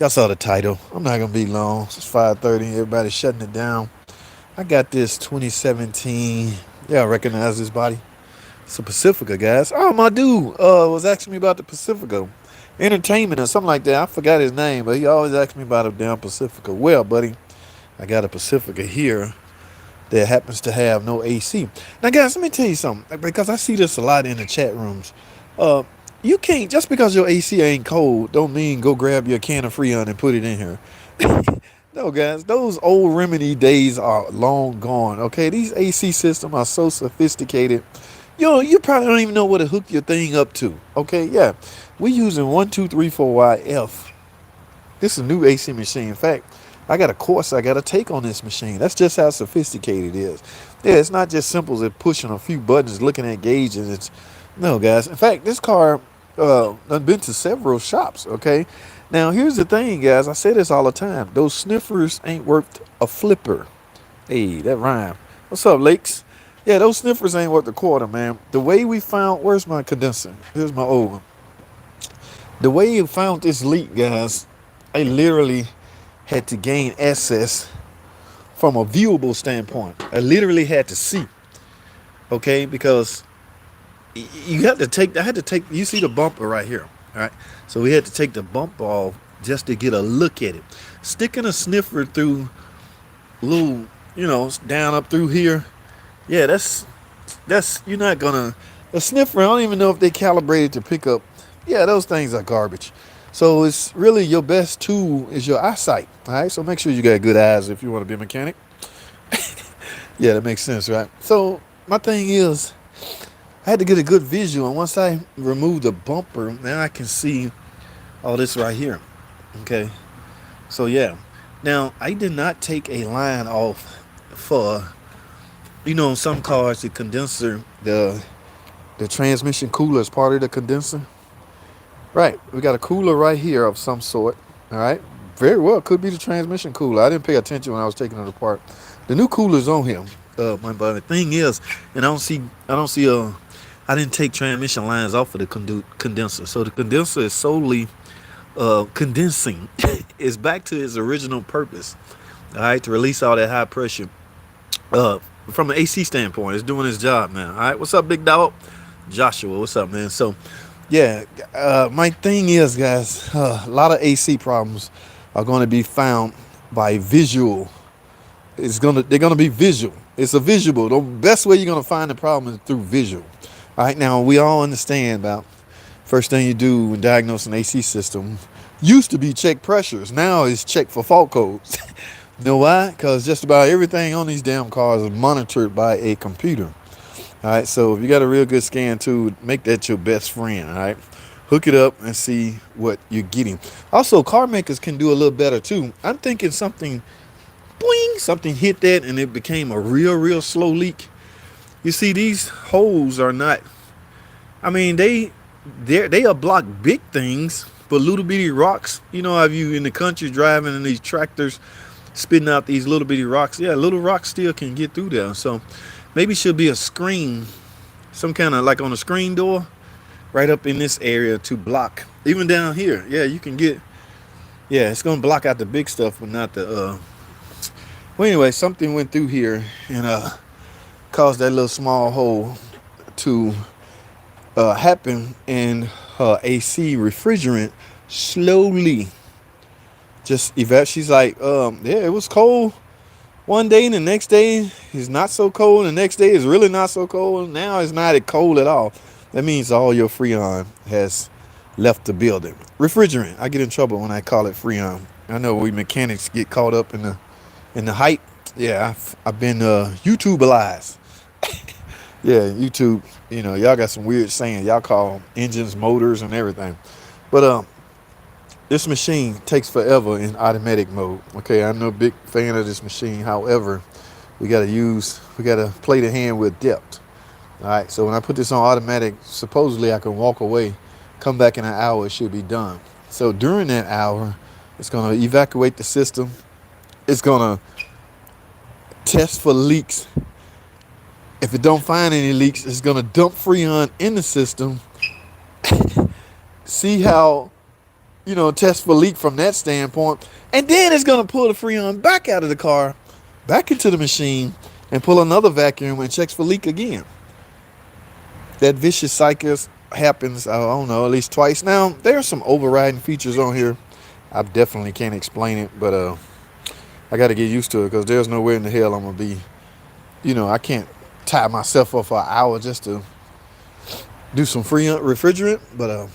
Y'all saw the title. I'm not gonna be long. It's 5:30. Everybody's shutting it down. I got this 2017. Yeah, I recognize this body. It's a Pacifica, guys. Oh, my dude was asking me about the Pacifica. Entertainment or something like that. I forgot his name, but he always asks me about a damn Pacifica. Well, buddy, I got a Pacifica here that happens to have no AC. Now, guys, let me tell you something, because I see this a lot in the chat rooms. Uh, you can't, just because your AC ain't cold, don't mean go grab your can of Freon and put it in here. No, guys, those old remedy days are long gone. Okay, these AC systems are so sophisticated. You probably don't even know what to hook your thing up to. Okay, yeah, we using 1234YF. This is a new AC machine. In fact, I got a course I got to take on this machine. That's just how sophisticated it is. Yeah, it's not just simple as pushing a few buttons, looking at gauges. It's no, guys. In fact, this car I've been to several shops. Okay, now here's the thing, guys. I say this all the time. Those sniffers ain't worth a flipper. Hey, that rhyme. What's up, Lakes? Yeah, those sniffers ain't worth a quarter, man. The way we found, where's my condenser? Here's my old one. The way you found this leak, guys, I literally had to gain access from a viewable standpoint. I literally had to see, okay, because you have to take. I had to take. You see the bumper right here, all right. So we had to take the bumper off just to get a look at it. Sticking a sniffer through little, down up through here. Yeah, that's you're not gonna. A sniffer. I don't even know if they calibrated to pick up. Yeah, those things are garbage. So it's really your best tool is your eyesight. All right. So make sure you got good eyes if you want to be a mechanic. Yeah, that makes sense, right? So my thing is, I had to get a good visual, and once I remove the bumper, now I can see all this right here. Okay. So yeah. Now I did not take a line off for, some cars the condenser, the transmission cooler is part of the condenser. Right. We got a cooler right here of some sort. All right. Very well could be the transmission cooler. I didn't pay attention when I was taking it apart. The new cooler's on here. But the thing is, and I didn't take transmission lines off of the condenser. So the condenser is solely condensing. It's back to its original purpose. All right, to release all that high pressure. Uh, from an AC standpoint, it's doing its job, man. All right, what's up, big dog? Joshua, what's up, man? So, yeah, my thing is, guys, a lot of AC problems are going to be found by visual. They're gonna be visual. It's a visual. The best way you're gonna find the problem is through visual. All right, now we all understand about first thing you do when diagnosing AC system used to be check pressures. Now it's check for fault codes. You know why? Because just about everything on these damn cars is monitored by a computer. All right, so if you got a real good scan tool, make that your best friend. All right, hook it up and see what you're getting. Also, car makers can do a little better too. I'm thinking something, boing, something hit that and it became a real slow leak. You see, these holes are not. I mean, they are block big things, but little bitty rocks. Have you in the country driving in these tractors, spitting out these little bitty rocks? Yeah, little rocks still can get through there. So maybe it should be a screen, some kind of like on a screen door, right up in this area to block. Even down here, yeah, you can get. Yeah, it's gonna block out the big stuff, but not the. Well, anyway, something went through here and caused that little small hole to happen, and her AC refrigerant slowly just evaporated. She's like, yeah, it was cold one day, and the next day is not so cold, and the next day is really not so cold. Now it's not cold at all. That means all your Freon has left the building. Refrigerant. I get in trouble when I call it Freon. I know we mechanics get caught up in the hype. Yeah, I've been YouTubealized. Yeah, YouTube. Y'all got some weird saying. Y'all call engines, motors, and everything. But this machine takes forever in automatic mode. Okay, I'm no big fan of this machine. However, we gotta play the hand with depth. All right, so when I put this on automatic, supposedly I can walk away, come back in an hour, it should be done. So during that hour, it's gonna evacuate the system. It's gonna test for leaks. If it don't find any leaks, it's gonna dump Freon in the system. See how test for leak from that standpoint. And then it's going to pull the Freon back out of the car, back into the machine, and pull another vacuum and checks for leak again. That vicious cycle happens, I don't know, at least twice. Now, there are some overriding features on here. I definitely can't explain it, but I got to get used to it because there's nowhere in the hell I'm going to be. I can't tie myself up for an hour just to do some free refrigerant. But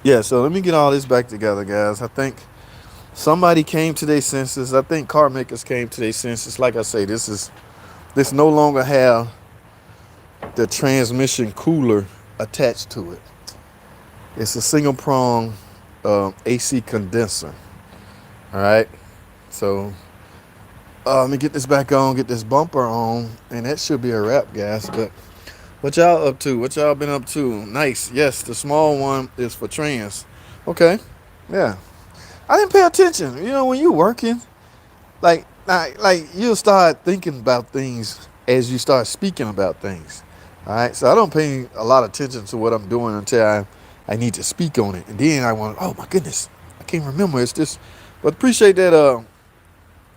yeah, so let me get all this back together, guys. I think somebody came to their senses. I think car makers came to their senses. Like I say, this no longer have the transmission cooler attached to it. It's a single prong AC condenser. All right, so let me get this back on, get this bumper on, and that should be a wrap, guys. But what y'all up to? What y'all been up to? Nice. Yes, the small one is for trans. Okay, yeah. I didn't pay attention. When you working, like you'll start thinking about things as you start speaking about things. All right, so I don't pay a lot of attention to what I'm doing until I need to speak on it, and then I want, oh my goodness, I can't remember. It's this, but appreciate that,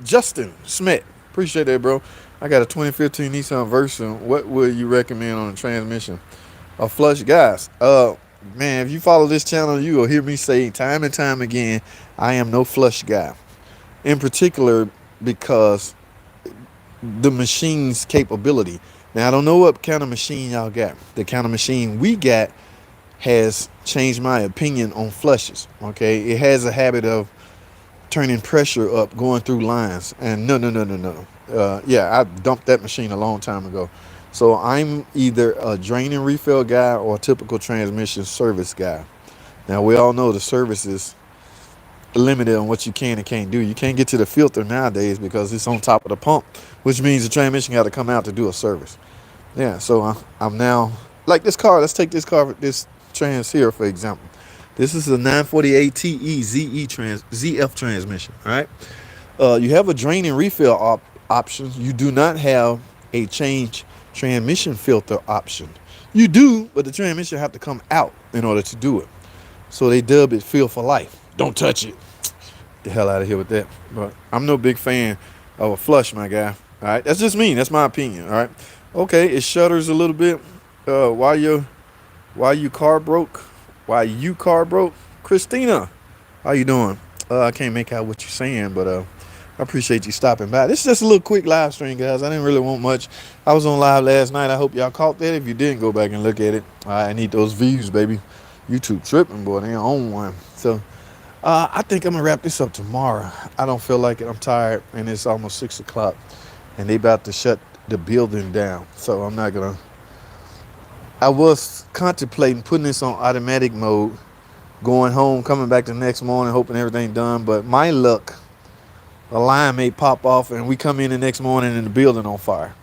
Justin Smith. Appreciate that, bro. I got a 2015 Nissan Versa. What would you recommend on a transmission? A flush, guys. Man, if you follow this channel, you will hear me say time and time again, I am no flush guy. In particular, because the machine's capability. Now, I don't know what kind of machine y'all got. The kind of machine we got has changed my opinion on flushes. Okay, it has a habit of turning pressure up going through lines, and no. Yeah, I dumped that machine a long time ago. So I'm either a drain and refill guy or a typical transmission service guy. Now, we all know the service is limited on what you can and can't do. You can't get to the filter nowadays because it's on top of the pump, which means the transmission got to come out to do a service. Yeah, so I'm now, like this car, let's take this car, this trans here, for example. This is a 948 TE ZF transmission, all right? You have a drain and refill option. You do not have a change transmission filter option. You do, but the transmission have to come out in order to do it. So they dub it Feel for Life. Don't touch it. Get the hell out of here with that. But I'm no big fan of a flush, my guy. All right, that's just me. That's my opinion. All right. Okay, it shudders a little bit. Why you car broke? Christina, how you doing? I can't make out what you're saying, but I appreciate you stopping by. This is just a little quick live stream, guys. I didn't really want much. I was on live last night. I hope y'all caught that. If you didn't, go back and look at it. I need those views, baby. YouTube tripping, boy. They own one. So I think I'm gonna wrap this up tomorrow. I don't feel like it. I'm tired, and it's almost 6 o'clock, and they about to shut the building down. So I'm not gonna. I was contemplating putting this on automatic mode, going home, coming back the next morning, hoping everything done. But my luck, a line may pop off, and we come in the next morning and the building on fire.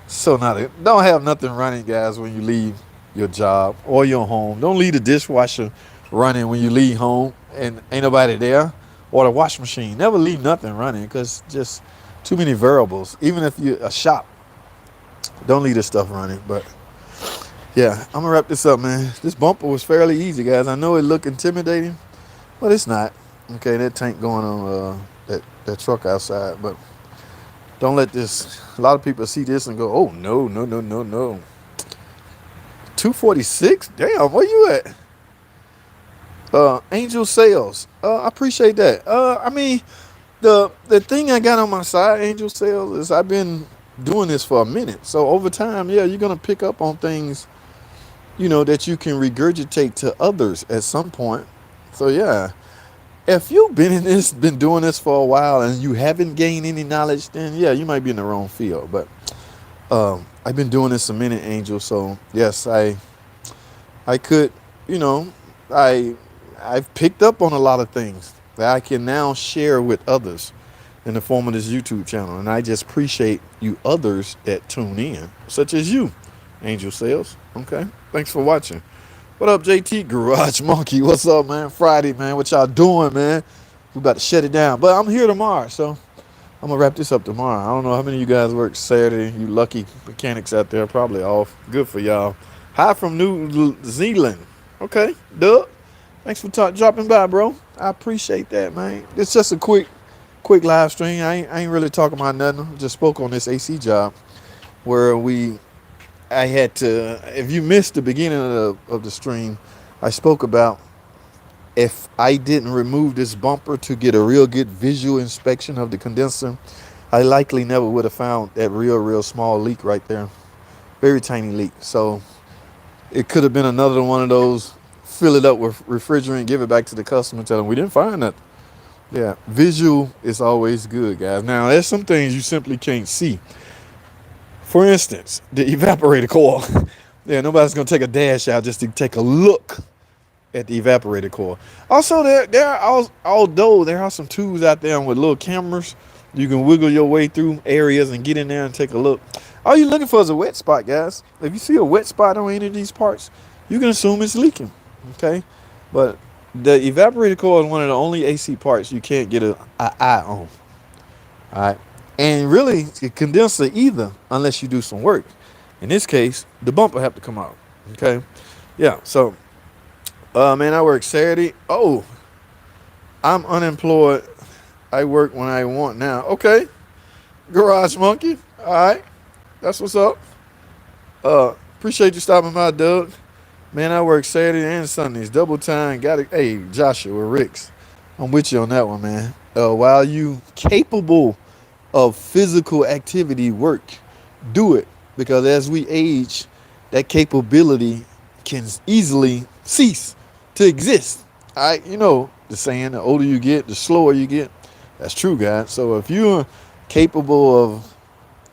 So don't have nothing running, guys, when you leave your job or your home. Don't leave the dishwasher running when you leave home and ain't nobody there, or the wash machine. Never leave nothing running because just too many variables. Even if you're a shop, don't leave this stuff running. But yeah, I'm gonna wrap this up, man. This bumper was fairly easy, guys. I know it looked intimidating, but it's not. Okay, that tank going on that truck outside, but don't let this. A lot of people see this and go, "Oh no. 246? Damn, where you at?" Angel Sales. I appreciate that. I mean, the thing I got on my side, Angel Sales, is I've been doing this for a minute. So over time, yeah, you're gonna pick up on things, that you can regurgitate to others at some point. So yeah, if you've been doing this for a while and you haven't gained any knowledge, then yeah, you might be in the wrong field. But I've been doing this a minute, Angel. So yes, I could, I've picked up on a lot of things that I can now share with others in the form of this YouTube channel. And I just appreciate you others that tune in, such as you, Angel Sales. Okay, thanks for watching. What up, JT Garage Monkey? What's up, man? Friday, man. What y'all doing, man? We about to shut it down. But I'm here tomorrow, so I'm going to wrap this up tomorrow. I don't know how many of you guys work Saturday. You lucky mechanics out there, probably off. Good for y'all. Hi from New Zealand. Okay, duh. Thanks for dropping by, bro. I appreciate that, man. It's just a quick live stream. I ain't really talking about nothing. Just spoke on this AC job where I had to. If you missed the beginning of the stream, I spoke about if I didn't remove this bumper to get a real good visual inspection of the condenser, I likely never would have found that real small leak right there. Very tiny leak. So it could have been another one of those, fill it up with refrigerant, give it back to the customer, tell them we didn't find nothing. Yeah, visual is always good, guys. Now, there's some things you simply can't see. For instance, the evaporator coil. Yeah, nobody's going to take a dash out just to take a look at the evaporator coil. Also, although there are some tools out there with little cameras, you can wiggle your way through areas and get in there and take a look. All you're looking for is a wet spot, guys. If you see a wet spot on any of these parts, you can assume it's leaking. Okay, but the evaporator coil is one of the only AC parts you can't get an eye on. All right, and really, the condenser either, unless you do some work. In this case, the bumper have to come out. Okay, yeah. So, man, I work Saturday. Oh, I'm unemployed. I work when I want now. Okay, Garage Monkey. All right, that's what's up. Appreciate you stopping by, Doug. Man, I work Saturday and Sundays, double time. Got it. Hey, Joshua Ricks, I'm with you on that one, man. While you capable of physical activity, work, do it, because as we age, that capability can easily cease to exist. All right, you know the saying: the older you get, the slower you get. That's true, guys. So if you're capable of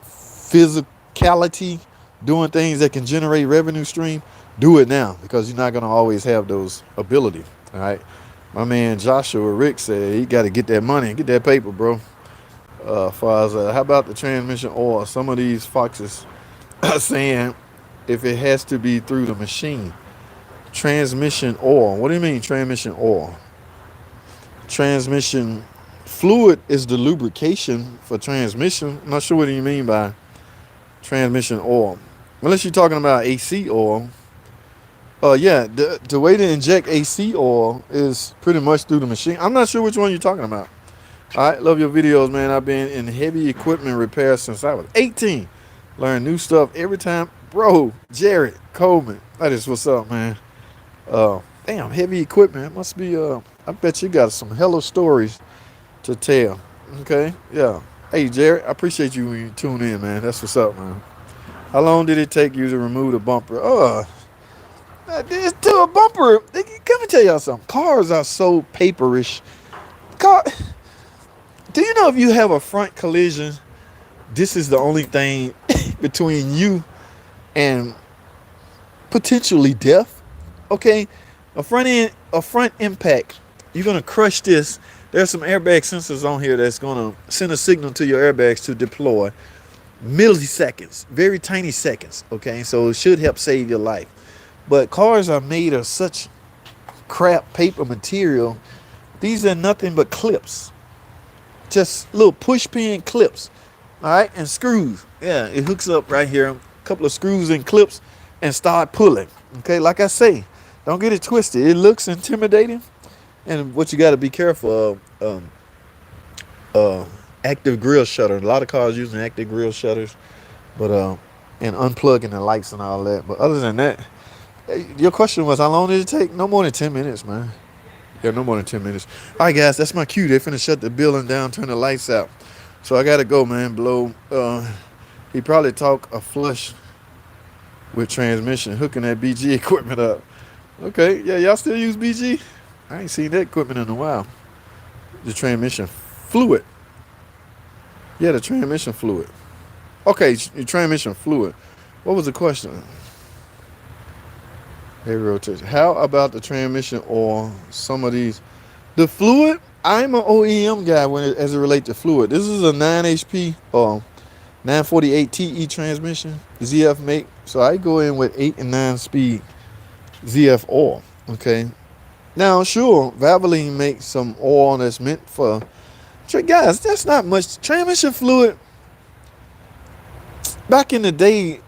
physicality, doing things that can generate revenue stream, do it now, because you're not going to always have those abilities. All right. My man Joshua Rick said he got to get that money and get that paper, bro. Far as how about the transmission oil? Some of these foxes are saying if it has to be through the machine. Transmission oil. What do you mean transmission oil? Transmission fluid is the lubrication for transmission. I'm not sure what you mean by transmission oil. Unless you're talking about AC oil. Yeah, the way to inject AC oil is pretty much through the machine. I'm not sure which one you're talking about. All right, love your videos, man. I've been in heavy equipment repair since I was 18. Learn new stuff every time. Bro, Jared Coleman, that is what's up, man. Damn, heavy equipment. It must be, I bet you got some hella stories to tell. Okay, yeah. Hey, Jared, I appreciate you when you tune in, man. That's what's up, man. How long did it take you to remove the bumper? It's to a bumper. Let me tell y'all something. Cars are so paperish. Do you know if you have a front collision, this is the only thing between you and potentially death? Okay, a front impact. You're gonna crush this. There's some airbag sensors on here that's gonna send a signal to your airbags to deploy. Milliseconds, very tiny seconds. Okay, so it should help save your life. But cars are made of such crap paper material. These are nothing but clips. Just little push pin clips. All right, and screws. Yeah, it hooks up right here. A couple of screws and clips and start pulling. Okay, like I say, don't get it twisted. It looks intimidating. And what you got to be careful of, active grill shutter. A lot of cars using active grill shutters, but and unplugging the lights and all that. But other than that, your question was how long did it take? No more than 10 minutes, man. Yeah, no more than 10 minutes. All right, guys, that's my cue. They're finna shut the building down, turn the lights out. So I gotta go, man. Blow. He probably talk a flush with transmission, hooking that BG equipment up. Okay, yeah, y'all still use BG? I ain't seen that equipment in a while. The transmission fluid. Yeah, the transmission fluid. Okay, the transmission fluid. What was the question? Hey, rotation. How about the transmission oil? Some of these. The fluid, I'm an OEM guy as it relates to fluid. This is a 9 HP 948 TE transmission, ZF make. So I go in with 8 and 9 speed ZF oil. Okay. Now, sure, Valvoline makes some oil that's meant for. Guys, that's not much. Transmission fluid, back in the day,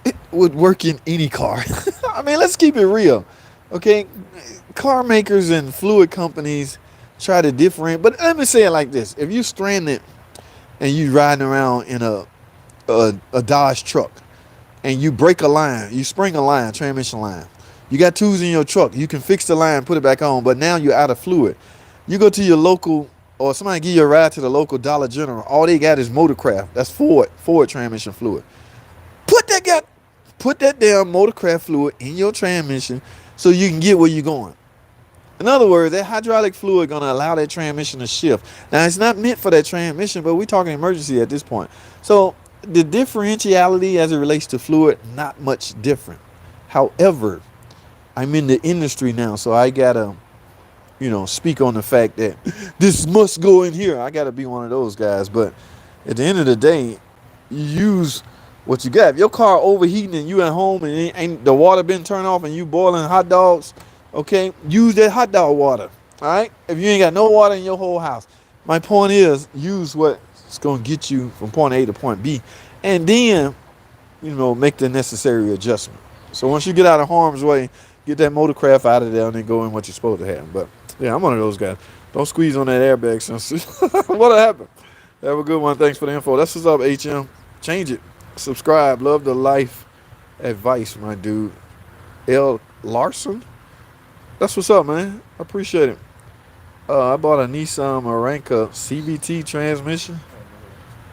it would work in any car. I mean, let's keep it real. Okay, car makers and fluid companies try to differentiate. But let me say it like this: if you stranded and you riding around in a Dodge truck and you break a line, you spring a line, transmission line. You got tools in your truck. You can fix the line, put it back on, but now you're out of fluid. You go to your local, or somebody give you a ride to the local Dollar General. All they got is Motorcraft. That's Ford transmission fluid. Put that guy, put that damn Motorcraft fluid in your transmission so you can get where you're going. In other words, that hydraulic fluid gonna allow that transmission to shift. Now it's not meant for that transmission, but we're talking emergency at this point. So the differentiality as it relates to fluid, not much different. However, I'm in the industry now, so I gotta, speak on the fact that this must go in here. I gotta be one of those guys. But at the end of the day, you use what you got. If your car overheating and you at home and ain't the water been turned off and you boiling hot dogs, okay, use that hot dog water. All right. If you ain't got no water in your whole house, my point is use what's gonna get you from point A to point B, and then make the necessary adjustment. So once you get out of harm's way, get that Motorcraft out of there and then go in what you're supposed to have. But yeah, I'm one of those guys. Don't squeeze on that airbag sensor. What'll happen? Have a good one. Thanks for the info. That's what's up, HM. Change it. Subscribe. Love the life advice, my dude. L. Larson. That's what's up, man. I appreciate it. I bought a Nissan Maranka CVT transmission.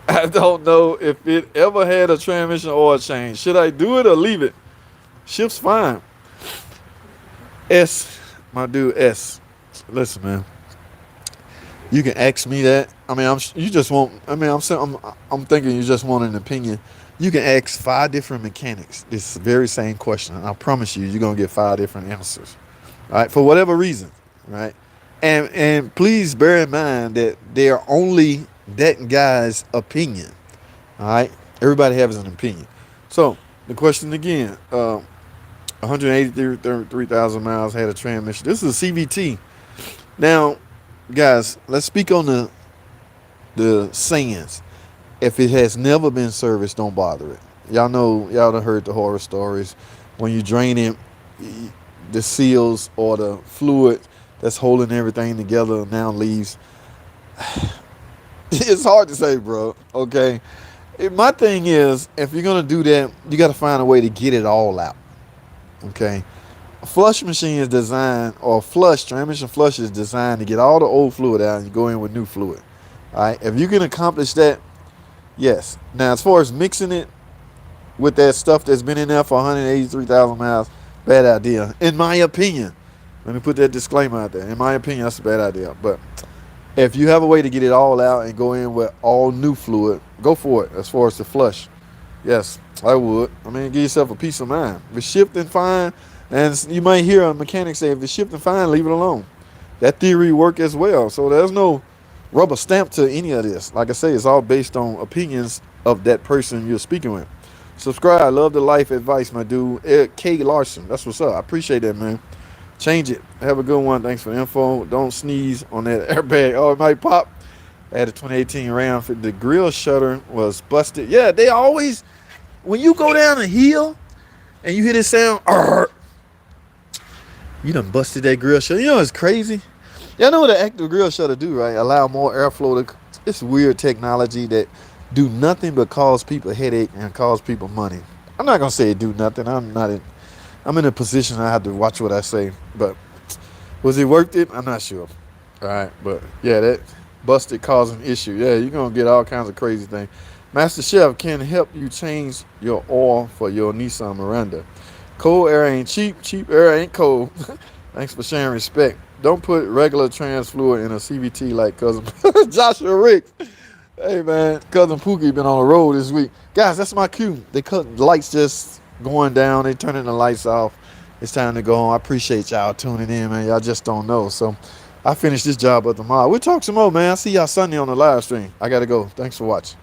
I don't know if it ever had a transmission oil change. Should I do it or leave it? Shifts fine. S, my dude S. Listen, man. You can ask me that. I mean, you just want. I mean, I'm thinking you just want an opinion. You can ask 5 different mechanics this very same question, and I promise you're gonna get 5 different answers. All right, for whatever reason, right? And please bear in mind that they are only that guy's opinion. All right, everybody has an opinion. So the question again: 183,000 miles, had a transmission. This is a CVT. Now, guys, let's speak on the sayings. If it has never been serviced, don't bother it. Y'all done heard the horror stories. When you drain it, the seals or the fluid that's holding everything together now leaves. It's hard to say, bro. Okay. My thing is, if you're gonna do that, you got to find a way to get it all out. Okay. A flush machine is designed, or transmission flush is designed to get all the old fluid out and you go in with new fluid. All right. If you can accomplish that, yes. Now, as far as mixing it with that stuff that's been in there for 183,000 miles, bad idea, in my opinion. Let me put that disclaimer out there. In my opinion, that's a bad idea. But if you have a way to get it all out and go in with all new fluid, go for it. As far as the flush, yes, I would. I mean, give yourself a peace of mind. If it's shifting fine, and you might hear a mechanic say, if it's shifting fine, leave it alone. That theory work as well. So there's no rubber stamp to any of this. Like I say, it's all based on opinions of that person you're speaking with. Subscribe. Love the life advice, my dude. Eric K. Larson. That's what's up. I appreciate that, man. Change it. Have a good one. Thanks for the info. Don't sneeze on that airbag. Oh, it might pop. I had a 2018 Ram. The grill shutter was busted. Yeah, they always, when you go down a hill and you hear this sound, you done busted that grill shutter. You know what's crazy? Y'all know what an active grill shutter do, right? Allow more airflow to. It's weird technology that do nothing but cause people headache and cause people money. I'm not gonna say it do nothing. I'm in a position I have to watch what I say. But was it worth it? I'm not sure. All right, but yeah, that busted causing issue. Yeah, you're gonna get all kinds of crazy things. Master Chef can help you change your oil for your Nissan Miranda. Cold air ain't cheap. Cheap air ain't cold. Thanks for sharing respect. Don't put regular trans fluid in a CVT like cousin Joshua Rick. Hey man, cousin Pookie been on the road this week. Guys, that's my cue. They cut the lights just going down. They turning the lights off. It's time to go home. I appreciate y'all tuning in, man. Y'all just don't know. So I finished this job up tomorrow. We'll talk some more, man. I'll see y'all Sunday on the live stream. I gotta go. Thanks for watching.